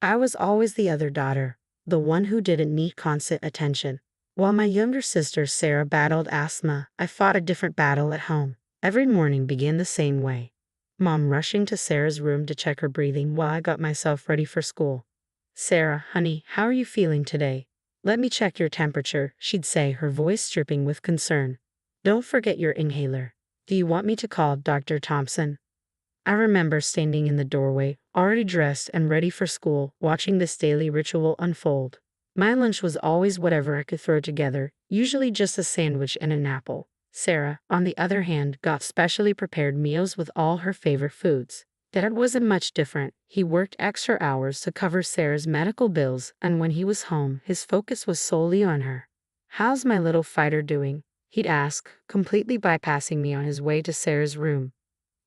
I was always the other daughter, the one who didn't need constant attention. While my younger sister Sarah battled asthma, I fought a different battle at home. Every morning began the same way. Mom rushing to Sarah's room to check her breathing while I got myself ready for school. "Sarah, honey, how are you feeling today? Let me check your temperature," she'd say, her voice dripping with concern. "Don't forget your inhaler. Do you want me to call Dr. Thompson?" I remember standing in the doorway, already dressed and ready for school, watching this daily ritual unfold. My lunch was always whatever I could throw together, usually just a sandwich and an apple. Sarah, on the other hand, got specially prepared meals with all her favorite foods. Dad wasn't much different. He worked extra hours to cover Sarah's medical bills, and when he was home, his focus was solely on her. "How's my little fighter doing?" he'd ask, completely bypassing me on his way to Sarah's room.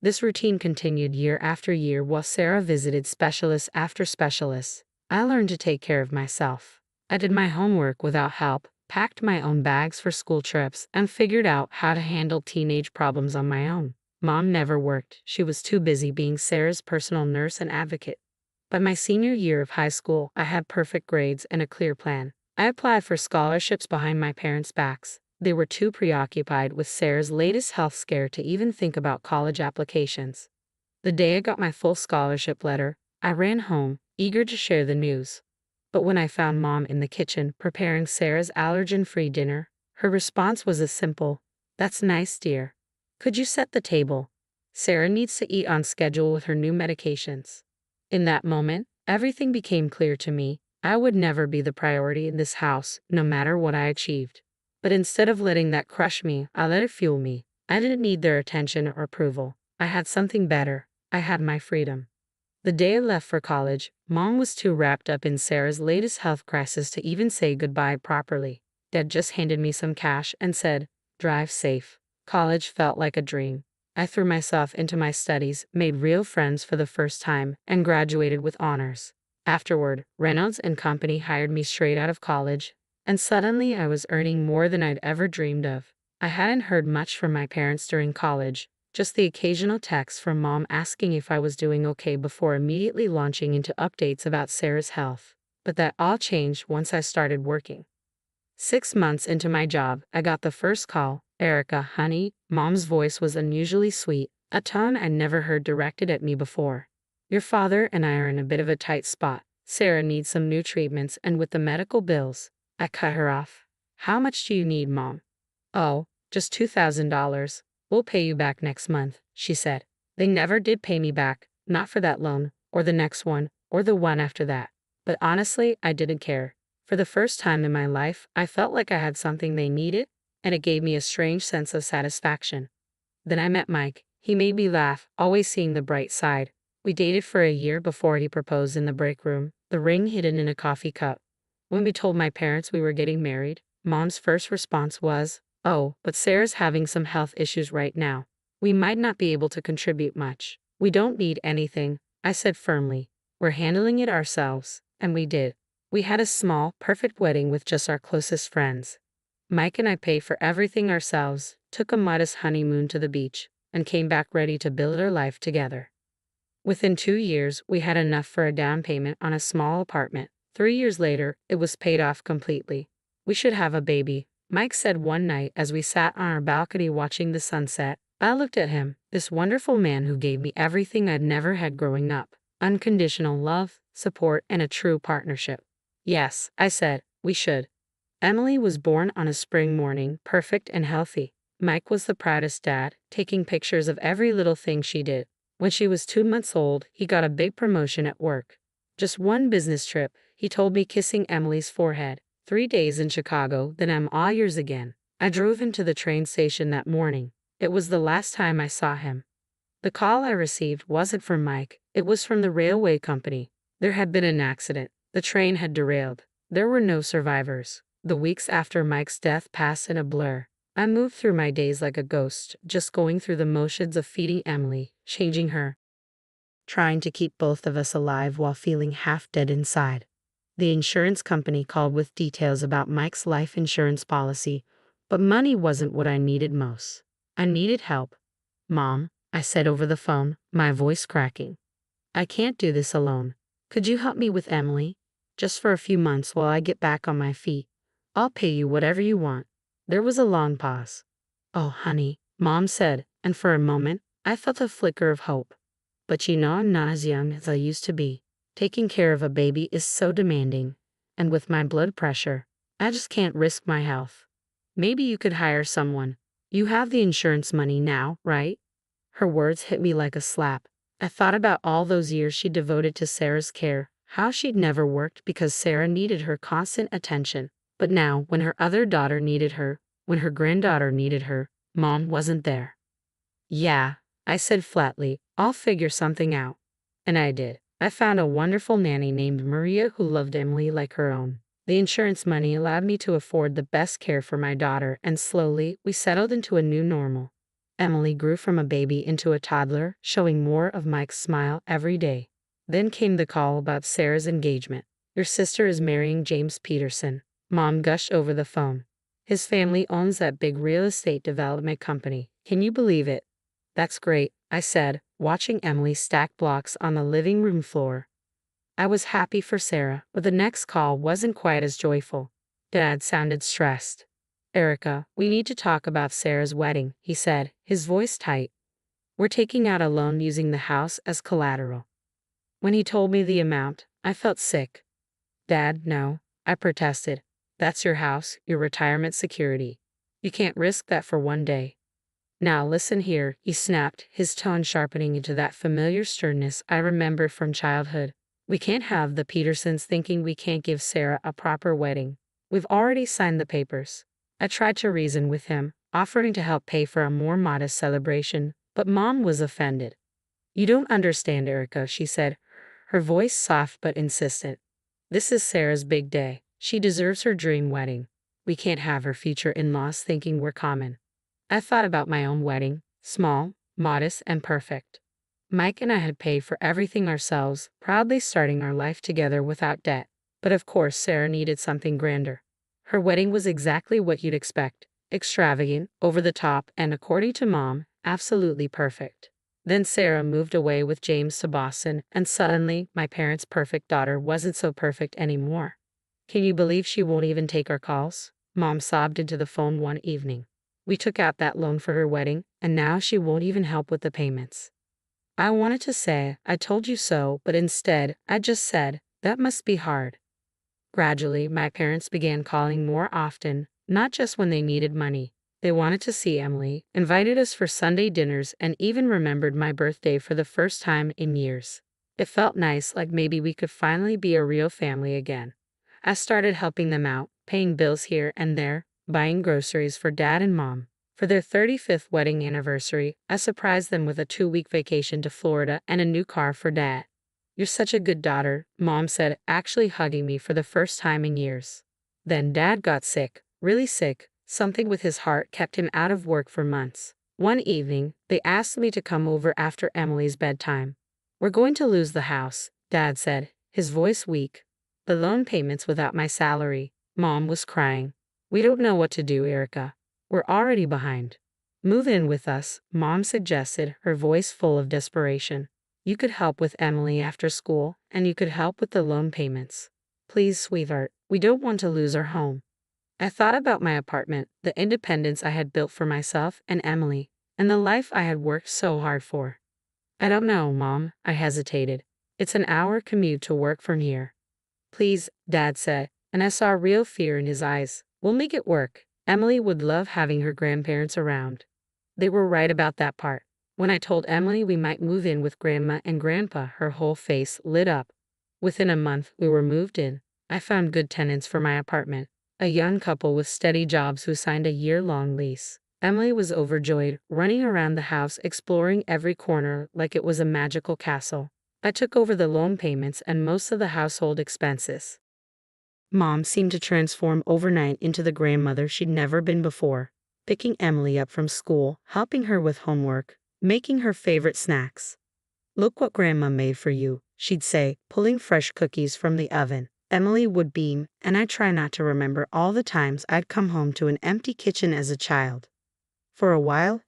This routine continued year after year while Sarah visited specialist after specialist. I learned to take care of myself. I did my homework without help, packed my own bags for school trips, and figured out how to handle teenage problems on my own. Mom never worked. She was too busy being Sarah's personal nurse and advocate. By my senior year of high school, I had perfect grades and a clear plan. I applied for scholarships behind my parents' backs. They were too preoccupied with Sarah's latest health scare to even think about college applications. The day I got my full scholarship letter, I ran home, eager to share the news. But when I found Mom in the kitchen preparing Sarah's allergen-free dinner, her response was as simple, "That's nice, dear. Could you set the table? Sarah needs to eat on schedule with her new medications." In that moment, everything became clear to me. I would never be the priority in this house, no matter what I achieved. But instead of letting that crush me, I let it fuel me. I didn't need their attention or approval. I had something better. I had my freedom. The day I left for college, Mom was too wrapped up in Sarah's latest health crisis to even say goodbye properly. Dad just handed me some cash and said, "Drive safe." College felt like a dream. I threw myself into my studies, made real friends for the first time, and graduated with honors. Afterward, Reynolds and Company hired me straight out of college, and suddenly I was earning more than I'd ever dreamed of. I hadn't heard much from my parents during college, just the occasional text from Mom asking if I was doing okay before immediately launching into updates about Sarah's health. But that all changed once I started working. 6 months into my job, I got the first call. "Erica, honey." Mom's voice was unusually sweet, a tone I'd never heard directed at me before. "Your father and I are in a bit of a tight spot. Sarah needs some new treatments, and with the medical bills." I cut her off. "How much do you need, Mom?" "Oh, just $2,000. We'll pay you back next month," she said. They never did pay me back, not for that loan, or the next one, or the one after that. But honestly, I didn't care. For the first time in my life, I felt like I had something they needed, and it gave me a strange sense of satisfaction. Then I met Mike. He made me laugh, always seeing the bright side. We dated for a year before he proposed in the break room, the ring hidden in a coffee cup. When we told my parents we were getting married, Mom's first response was, "Oh, but Sarah's having some health issues right now. We might not be able to contribute much." "We don't need anything," I said firmly. "We're handling it ourselves." And we did. We had a small, perfect wedding with just our closest friends. Mike and I paid for everything ourselves, took a modest honeymoon to the beach, and came back ready to build our life together. Within 2 years, we had enough for a down payment on a small apartment. 3 years later, it was paid off completely. "We should have a baby," Mike said one night as we sat on our balcony watching the sunset. I looked at him, this wonderful man who gave me everything I'd never had growing up: unconditional love, support, and a true partnership. "Yes," I said, "we should." Emily was born on a spring morning, perfect and healthy. Mike was the proudest dad, taking pictures of every little thing she did. When she was 2 months old, he got a big promotion at work. "Just one business trip," he told me, kissing Emily's forehead. 3 days in Chicago, then I'm all yours again. I drove him to the train station that morning. It was the last time I saw him. The call I received wasn't from Mike, it was from the railway company. There had been an accident. The train had derailed. There were no survivors. The weeks after Mike's death passed in a blur. I moved through my days like a ghost, just going through the motions of feeding Emily, changing her, trying to keep both of us alive while feeling half dead inside. The insurance company called with details about Mike's life insurance policy, but money wasn't what I needed most. I needed help. "Mom," I said over the phone, my voice cracking, "I can't do this alone. Could you help me with Emily? Just for a few months while I get back on my feet. I'll pay you whatever you want. There was a long pause. Oh, honey, Mom said, and for a moment, I felt a flicker of hope. But you know I'm not as young as I used to be. Taking care of a baby is so demanding. And with my blood pressure, I just can't risk my health. Maybe you could hire someone. You have the insurance money now, right? Her words hit me like a slap. I thought about all those years she devoted to Sarah's care, how she'd never worked because Sarah needed her constant attention. But now, when her other daughter needed her, when her granddaughter needed her, Mom wasn't there. Yeah, I said flatly, I'll figure something out. And I did. I found a wonderful nanny named Maria who loved Emily like her own. The insurance money allowed me to afford the best care for my daughter, and slowly, we settled into a new normal. Emily grew from a baby into a toddler, showing more of Mike's smile every day. Then came the call about Sarah's engagement. Your sister is marrying James Peterson. Mom gushed over the phone. His family owns that big real estate development company. Can you believe it? That's great, I said, watching Emily stack blocks on the living room floor. I was happy for Sarah, but the next call wasn't quite as joyful. Dad sounded stressed. Erica, we need to talk about Sarah's wedding, he said, his voice tight. We're taking out a loan using the house as collateral. When he told me the amount, I felt sick. Dad, no, I protested. That's your house, your retirement security. You can't risk that for one day. Now listen here, he snapped, his tone sharpening into that familiar sternness I remember from childhood. We can't have the Petersons thinking we can't give Sarah a proper wedding. We've already signed the papers. I tried to reason with him, offering to help pay for a more modest celebration, but Mom was offended. You don't understand, Erica, she said, her voice soft but insistent. This is Sarah's big day. She deserves her dream wedding. We can't have her future in-laws thinking we're common. I thought about my own wedding, small, modest, and perfect. Mike and I had paid for everything ourselves, proudly starting our life together without debt. But of course Sarah needed something grander. Her wedding was exactly what you'd expect, extravagant, over the top, and according to Mom, absolutely perfect. Then Sarah moved away with James to Boston, and suddenly, my parents' perfect daughter wasn't so perfect anymore. Can you believe she won't even take our calls? Mom sobbed into the phone one evening. We took out that loan for her wedding, and now she won't even help with the payments. I wanted to say, I told you so, but instead, I just said, that must be hard. Gradually, my parents began calling more often, not just when they needed money. They wanted to see Emily, invited us for Sunday dinners, and even remembered my birthday for the first time in years. It felt nice, like maybe we could finally be a real family again. I started helping them out, paying bills here and there, buying groceries for Dad and Mom. For their 35th wedding anniversary, I surprised them with a 2-week vacation to Florida and a new car for Dad. You're such a good daughter, Mom said, actually hugging me for the first time in years. Then Dad got sick, really sick. Something with his heart kept him out of work for months. One evening, they asked me to come over after Emily's bedtime. We're going to lose the house, Dad said, his voice weak. The loan payments without my salary. Mom was crying. We don't know what to do, Erica. We're already behind. Move in with us, Mom suggested, her voice full of desperation. You could help with Emily after school, and you could help with the loan payments. Please, sweetheart, we don't want to lose our home. I thought about my apartment, the independence I had built for myself and Emily, and the life I had worked so hard for. I don't know, Mom, I hesitated. It's an hour commute to work from here. Please, Dad said, and I saw real fear in his eyes. We'll make it work. Emily would love having her grandparents around. They were right about that part. When I told Emily we might move in with Grandma and Grandpa, her whole face lit up. Within a month, we were moved in. I found good tenants for my apartment. A young couple with steady jobs who signed a year-long lease. Emily was overjoyed, running around the house exploring every corner like it was a magical castle. I took over the loan payments and most of the household expenses. Mom seemed to transform overnight into the grandmother she'd never been before, picking Emily up from school, helping her with homework, making her favorite snacks. Look what Grandma made for you, she'd say, pulling fresh cookies from the oven. Emily would beam, and I'd try not to remember all the times I'd come home to an empty kitchen as a child. For a while,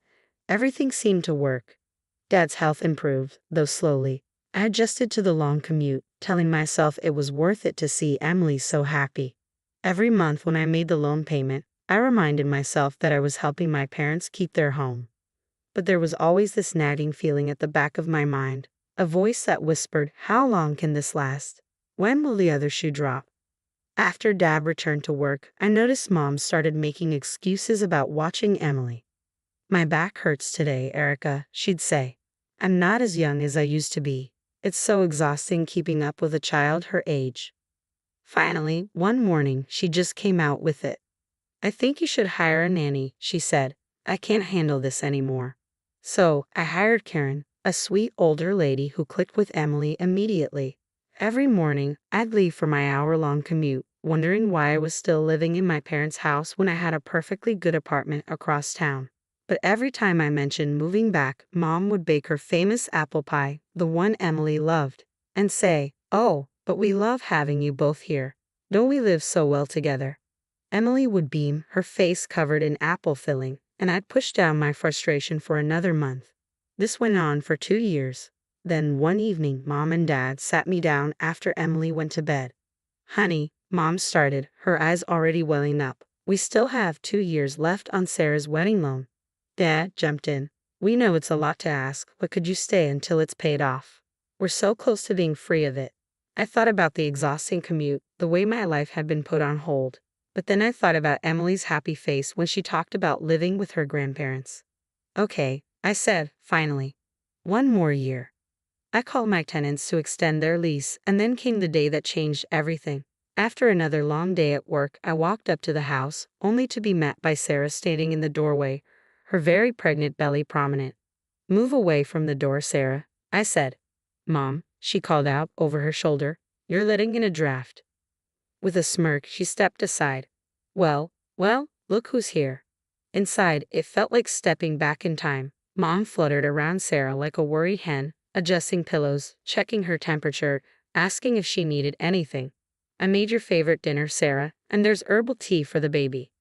everything seemed to work. Dad's health improved, though slowly. I adjusted to the long commute, telling myself it was worth it to see Emily so happy. Every month when I made the loan payment, I reminded myself that I was helping my parents keep their home. But there was always this nagging feeling at the back of my mind, a voice that whispered, "How long can this last? When will the other shoe drop?" After Dad returned to work, I noticed Mom started making excuses about watching Emily. "My back hurts today, Erica," she'd say. "I'm not as young as I used to be. It's so exhausting keeping up with a child her age." Finally, one morning, she just came out with it. "I think you should hire a nanny," she said. "I can't handle this anymore." So, I hired Karen, a sweet older lady who clicked with Emily immediately. Every morning, I'd leave for my hour-long commute, wondering why I was still living in my parents' house when I had a perfectly good apartment across town. But every time I mentioned moving back, Mom would bake her famous apple pie, the one Emily loved, and say, "Oh, but we love having you both here. Don't we live so well together?" Emily would beam, her face covered in apple filling, and I'd push down my frustration for another month. This went on for 2 years. Then one evening, Mom and Dad sat me down after Emily went to bed. "Honey," Mom started, her eyes already welling up, "we still have 2 years left on Sarah's wedding loan." Dad jumped in. "We know it's a lot to ask, but could you stay until it's paid off? We're so close to being free of it." I thought about the exhausting commute, the way my life had been put on hold. But then I thought about Emily's happy face when she talked about living with her grandparents. "Okay," I said, finally. "One more year." I called my tenants to extend their lease, and then came the day that changed everything. After another long day at work, I walked up to the house, only to be met by Sarah standing in the doorway, her very pregnant belly prominent. "Move away from the door, Sarah," I said. "Mom," she called out over her shoulder, "you're letting in a draft." With a smirk, she stepped aside. Well, look who's here." Inside, it felt like stepping back in time. Mom fluttered around Sarah like a worried hen, adjusting pillows, checking her temperature, asking if she needed anything. "I made your favorite dinner, Sarah, and there's herbal tea for the baby."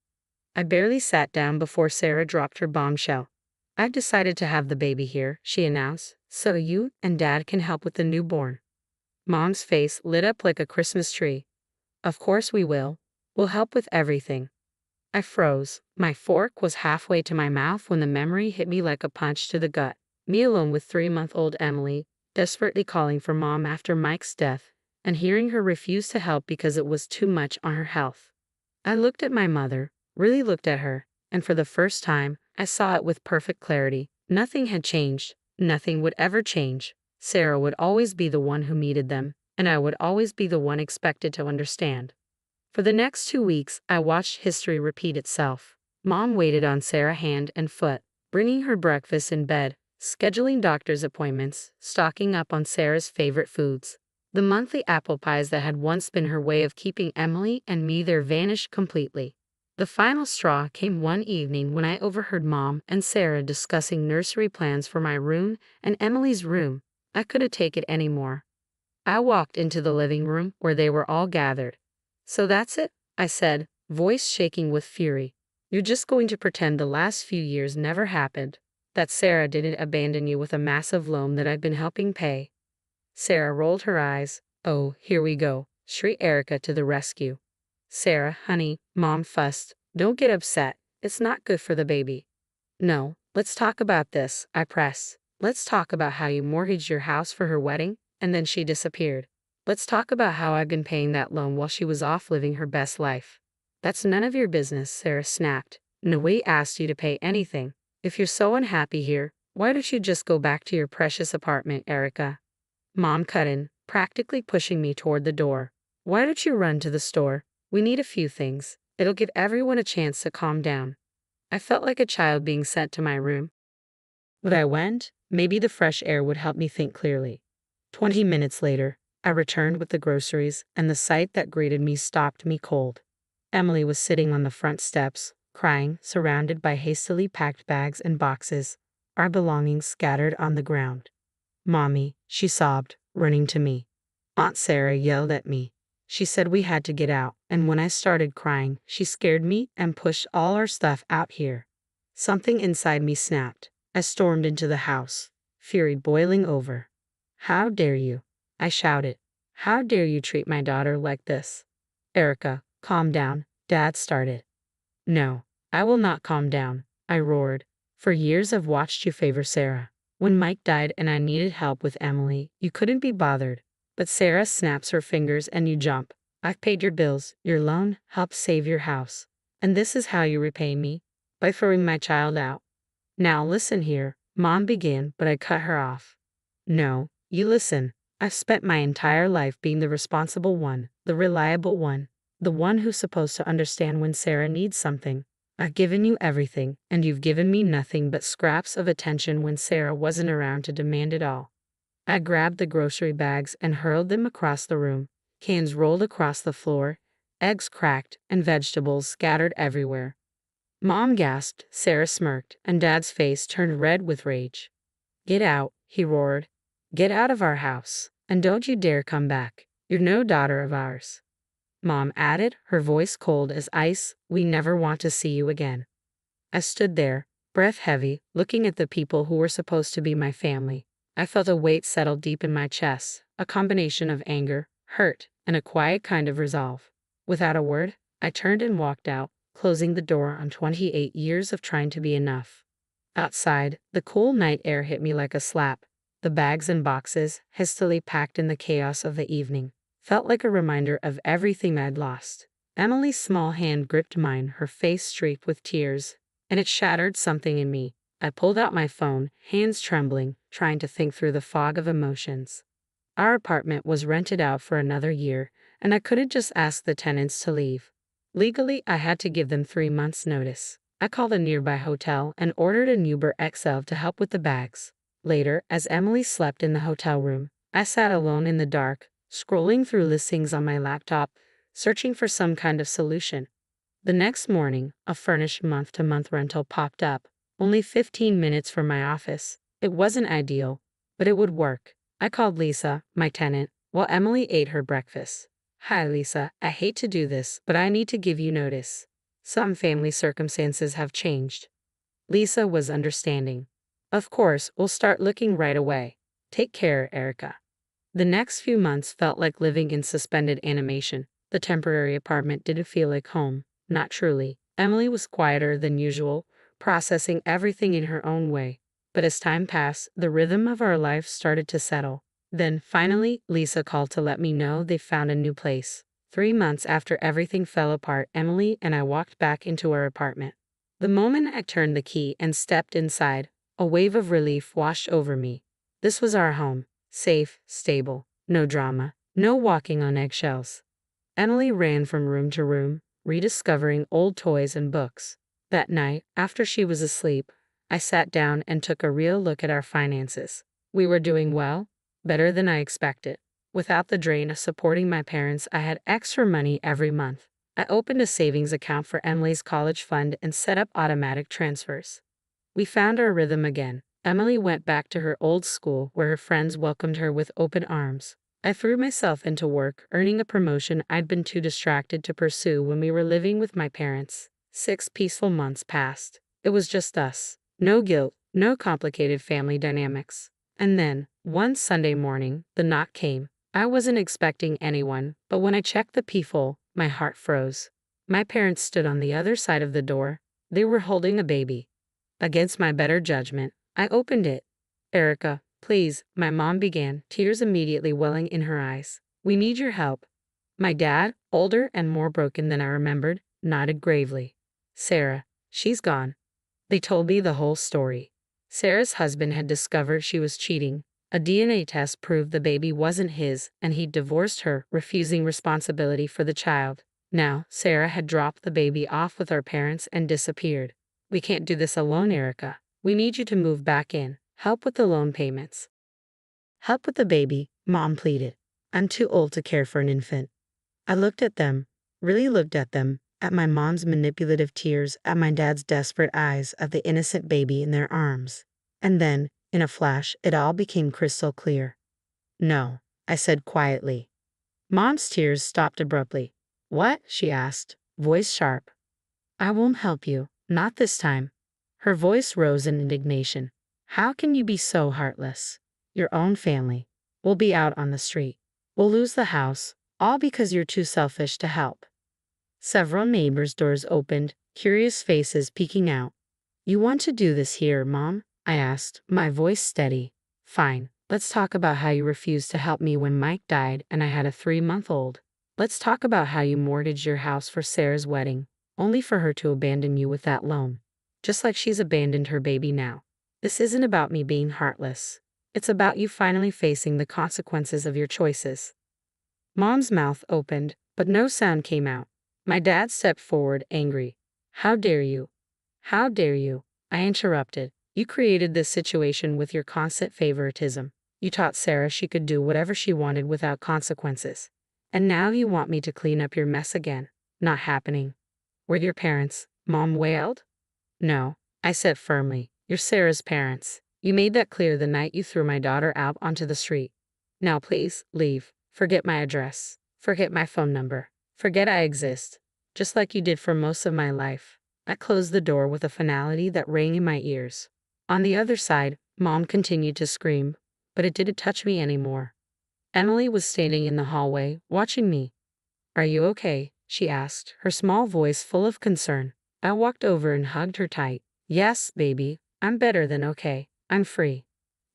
I barely sat down before Sarah dropped her bombshell. "I've decided to have the baby here," she announced, "so you and Dad can help with the newborn." Mom's face lit up like a Christmas tree. "Of course we will. We'll help with everything." I froze. My fork was halfway to my mouth when the memory hit me like a punch to the gut. Me alone with 3-month-old Emily, desperately calling for Mom after Mike's death, and hearing her refuse to help because it was too much on her health. I looked at my mother, really looked at her, and for the first time, I saw it with perfect clarity. Nothing had changed. Nothing would ever change. Sarah would always be the one who needed them, and I would always be the one expected to understand. For the next 2 weeks, I watched history repeat itself. Mom waited on Sarah hand and foot, bringing her breakfast in bed, scheduling doctor's appointments, stocking up on Sarah's favorite foods. The monthly apple pies that had once been her way of keeping Emily and me there vanished completely. The final straw came one evening when I overheard Mom and Sarah discussing nursery plans for my room and Emily's room. I couldn't take it anymore. I walked into the living room where they were all gathered. "So that's it?" I said, voice shaking with fury. "You're just going to pretend the last few years never happened? That Sarah didn't abandon you with a massive loan that I've been helping pay?" Sarah rolled her eyes. "Oh, here we go," shrieked Erica to the rescue. "Sarah, honey," Mom fussed, "don't get upset. It's not good for the baby." "No, let's talk about this," I pressed. "Let's talk about how you mortgaged your house for her wedding, and then she disappeared. Let's talk about how I've been paying that loan while she was off living her best life." "That's none of your business," Sarah snapped. "Nobody asked you to pay anything. If you're so unhappy here, why don't you just go back to your precious apartment, Erica?" Mom cut in, practically pushing me toward the door. "Why don't you run to the store? We need a few things. It'll give everyone a chance to calm down." I felt like a child being sent to my room. But I went. Maybe the fresh air would help me think clearly. 20 minutes later, I returned with the groceries, and the sight that greeted me stopped me cold. Emily was sitting on the front steps, crying, surrounded by hastily packed bags and boxes, our belongings scattered on the ground. "Mommy," she sobbed, running to me. Aunt Sarah yelled at me. She said we had to get out, and when I started crying, she scared me and pushed all our stuff out here. Something inside me snapped. I stormed into the house, fury boiling over. "How dare you?" I shouted. How dare you treat my daughter like this? Erica, calm down, Dad started. No, I will not calm down, I roared. For years I've watched you favor Sarah. When Mike died and I needed help with Emily, you couldn't be bothered. But Sarah snaps her fingers and you jump. I've paid your bills, your loan, helped save your house. And this is how you repay me? By throwing my child out. Now listen here, Mom began, but I cut her off. No, you listen. I've spent my entire life being the responsible one, the reliable one, the one who's supposed to understand when Sarah needs something. I've given you everything, and you've given me nothing but scraps of attention when Sarah wasn't around to demand it all. I grabbed the grocery bags and hurled them across the room. Cans rolled across the floor, eggs cracked, and vegetables scattered everywhere. Mom gasped, Sarah smirked, and Dad's face turned red with rage. Get out, he roared. Get out of our house, and don't you dare come back. You're no daughter of ours. Mom added, her voice cold as ice, we never want to see you again. I stood there, breath heavy, looking at the people who were supposed to be my family. I felt a weight settle deep in my chest, a combination of anger, hurt, and a quiet kind of resolve. Without a word, I turned and walked out, closing the door on 28 years of trying to be enough. Outside, the cool night air hit me like a slap. The bags and boxes, hastily packed in the chaos of the evening, felt like a reminder of everything I'd lost. Emily's small hand gripped mine, her face streaked with tears, and it shattered something in me. I pulled out my phone, hands trembling, trying to think through the fog of emotions. Our apartment was rented out for another year, and I couldn't just ask the tenants to leave. Legally, I had to give them 3 months' notice. I called a nearby hotel and ordered an Uber XL to help with the bags. Later, as Emily slept in the hotel room, I sat alone in the dark, scrolling through listings on my laptop, searching for some kind of solution. The next morning, a furnished month-to-month rental popped up, only 15 minutes from my office. It wasn't ideal, but it would work. I called Lisa, my tenant, while Emily ate her breakfast. Hi Lisa, I hate to do this, but I need to give you notice. Some family circumstances have changed. Lisa was understanding. Of course, we'll start looking right away. Take care, Erica. The next few months felt like living in suspended animation. The temporary apartment didn't feel like home, not truly. Emily was quieter than usual, processing everything in her own way. But as time passed, the rhythm of our life started to settle. Then, finally, Lisa called to let me know they found a new place. 3 months after everything fell apart, Emily and I walked back into our apartment. The moment I turned the key and stepped inside, a wave of relief washed over me. This was our home, safe, stable, no drama, no walking on eggshells. Emily ran from room to room, rediscovering old toys and books. That night, after she was asleep, I sat down and took a real look at our finances. We were doing well, better than I expected. Without the drain of supporting my parents, I had extra money every month. I opened a savings account for Emily's college fund and set up automatic transfers. We found our rhythm again. Emily went back to her old school where her friends welcomed her with open arms. I threw myself into work, earning a promotion I'd been too distracted to pursue when we were living with my parents. 6 peaceful months passed. It was just us. No guilt, no complicated family dynamics. And then, one Sunday morning, the knock came. I wasn't expecting anyone, but when I checked the peephole, my heart froze. My parents stood on the other side of the door. They were holding a baby. Against my better judgment, I opened it. Erica, please, my mom began, tears immediately welling in her eyes. We need your help. My dad, older and more broken than I remembered, nodded gravely. Sarah, she's gone. They told me the whole story. Sarah's husband had discovered she was cheating. A DNA test proved the baby wasn't his, and he'd divorced her, refusing responsibility for the child. Now, Sarah had dropped the baby off with our parents and disappeared. We can't do this alone, Erica. We need you to move back in. Help with the loan payments. Help with the baby, Mom pleaded. I'm too old to care for an infant. I looked at them, really looked at them, at my mom's manipulative tears, at my dad's desperate eyes, at the innocent baby in their arms. And then, in a flash, it all became crystal clear. No, I said quietly. Mom's tears stopped abruptly. What? She asked, voice sharp. I won't help you, not this time. Her voice rose in indignation. How can you be so heartless? Your own family will be out on the street. We'll lose the house, all because you're too selfish to help. Several neighbors' doors opened, curious faces peeking out. You want to do this here, Mom? I asked, my voice steady. Fine, let's talk about how you refused to help me when Mike died and I had a 3-month-old. Let's talk about how you mortgaged your house for Sarah's wedding, only for her to abandon you with that loan. Just like she's abandoned her baby now. This isn't about me being heartless. It's about you finally facing the consequences of your choices. Mom's mouth opened, but no sound came out. My dad stepped forward, angry. How dare you? How dare you? I interrupted. You created this situation with your constant favoritism. You taught Sarah she could do whatever she wanted without consequences. And now you want me to clean up your mess again. Not happening. Were your parents? Mom wailed. No, I said firmly. You're Sarah's parents. You made that clear the night you threw my daughter out onto the street. Now please, leave. Forget my address. Forget my phone number. Forget I exist. Just like you did for most of my life. I closed the door with a finality that rang in my ears. On the other side, Mom continued to scream, but it didn't touch me anymore. Emily was standing in the hallway, watching me. Are you okay? She asked, her small voice full of concern. I walked over and hugged her tight. Yes, baby, I'm better than okay. I'm free.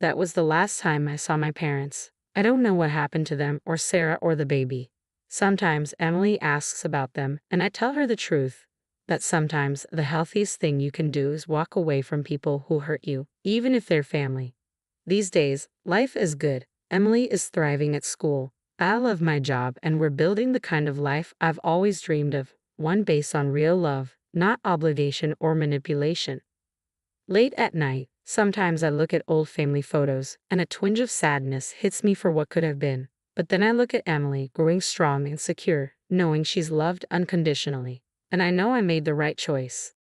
That was the last time I saw my parents. I don't know what happened to them or Sarah or the baby. Sometimes Emily asks about them, and I tell her the truth. That sometimes the healthiest thing you can do is walk away from people who hurt you, even if they're family. These days, life is good. Emily is thriving at school. I love my job, and we're building the kind of life I've always dreamed of, one based on real love, not obligation or manipulation. Late at night, sometimes I look at old family photos, and a twinge of sadness hits me for what could have been. But then I look at Emily growing strong and secure, knowing she's loved unconditionally. And I know I made the right choice.